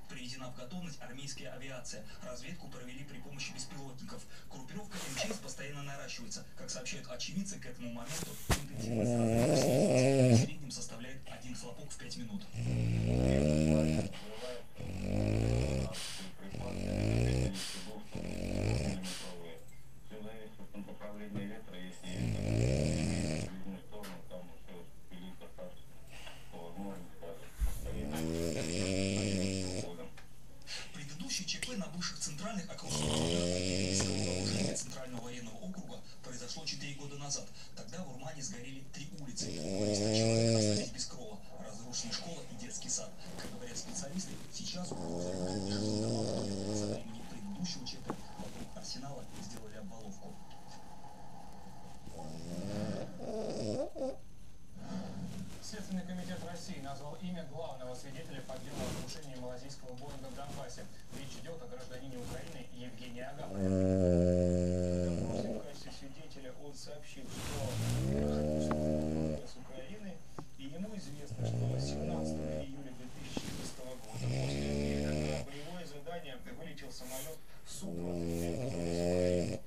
Приведена в готовность армейская авиация. Разведку провели при помощи беспилотников. Группировка МЧС постоянно наращивается. Как сообщают очевидцы, к этому моменту интенсивность в среднем составляет 1 хлопок в 5 минут. Предыдущий ЧП на бывших центральных окружениях Центрального военного округа произошло 4 года назад. Тогда в Урмане сгорели 3 улицы. 300 человек остались без крова. Разрушена школа и детский сад. Как говорят специалисты, сейчас угроза со времени предыдущего ЧП вокруг Арсенала сделали обваловку. Следственный комитет России назвал имя главного свидетеля по делу о крушении малазийского Боинга в Донбассе. Речь идет о гражданине Украины Евгении Агапове. В качестве свидетеля он сообщил, что с Украины, и ему известно, что 17 июля 2014 года после боевое задание вылетел самолет Су-23,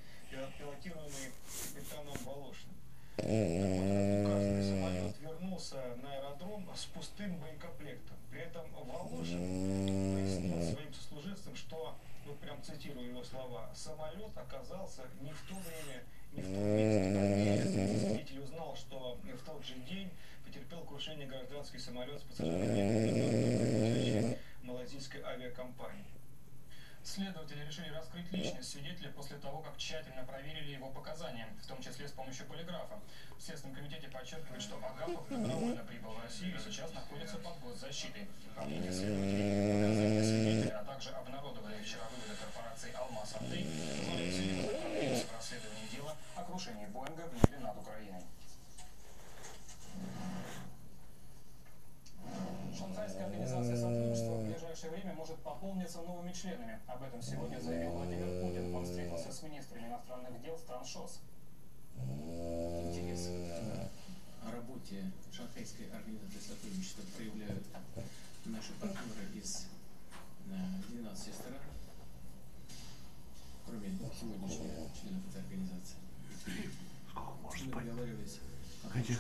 пилотируемый капитаном Волошиным. Указанный самолет вернулся на аэродром с пустым боекомплектом. При этом Волошин пояснил своим сослуживцам, что, вот прям цитирую его слова, самолет оказался не в то время, не в том месте. Свидетель узнал, что в тот же день потерпел крушение гражданский самолет с пассажирами малазийской авиакомпании. Следователи решили раскрыть личность свидетеля после того, как тщательно проверили его показания, в том числе с помощью полиграфа. В Следственном комитете подчеркивают, что Агапов добровольно прибыл в Россию и сейчас находится под госзащитой. По мнению следователей, показания свидетеля, а также обнародовали вчера выводы корпорации «Алмаз Андей», позволяют в расследовании дела о крушении Боинга в небе над Украиной. Шанхайская организация сотрудничества в ближайшее время может пополниться новыми членами. Об этом сегодня заявил Владимир Путин. Он встретился с министрами иностранных дел стран ШОС. Интерес о работе Шанхайской организации сотрудничества проявляют наши партнеры из 12 стран, кроме сегодняшних членов этой организации. Мы договаривались о том, что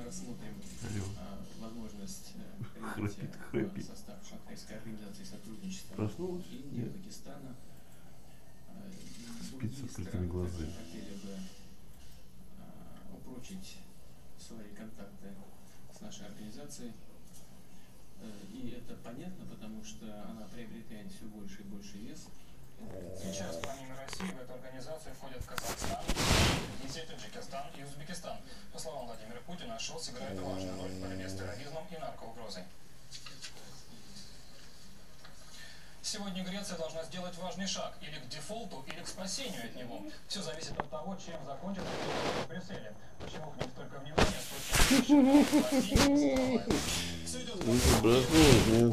рассмотрим возможность принятия в состав Шанхайской организации сотрудничества Индии, Пакистана, других стран, которые хотели бы упрочить свои контакты с нашей организацией. И это понятно, потому что она приобретает все больше и больше вес. Сейчас, помимо России, в эту организацию входят Казахстан, Киргизия, Таджикистан и Узбекистан. По словам Владимира Путина, ШОС играет важную роль в борьбе с терроризмом и наркоугрозой. Сегодня Греция должна сделать важный шаг или к дефолту, или к спасению от него. Все зависит от того, чем закончится в Брюсселе. Почему к ним столько внимания, Все идет к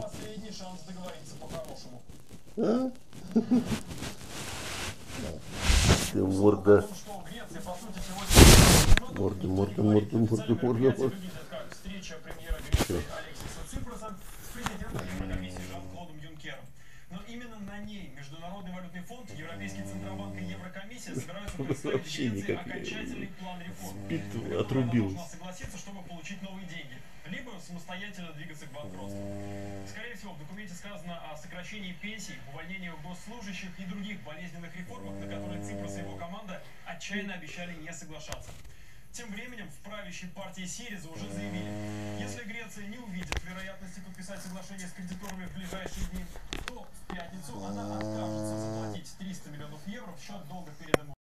последний шанс договориться по-хорошему. Морда. Морда. Встреча премьера Греции Алексиса Ципроса с президентом Еврокомиссии Жан-Клодом Юнкером. Но именно на ней Международный валютный фонд, Европейский Центробанк и Еврокомиссия собираются представить Греции окончательный план реформ. Отрубил. Она должна согласиться, чтобы получить новые деньги, либо самостоятельно двигаться к банкротству. Скорее всего, в документе сказано о сокращении пенсий, увольнении госслужащих и других болезненных реформах, на которые Ципрос и его команда отчаянно обещали не соглашаться. Тем временем в правящей партии СИРИЗА уже заявили, если Греция не увидит вероятности подписать соглашение с кредиторами в ближайшие дни, то в пятницу она откажется заплатить 300 миллионов евро в счет долга перед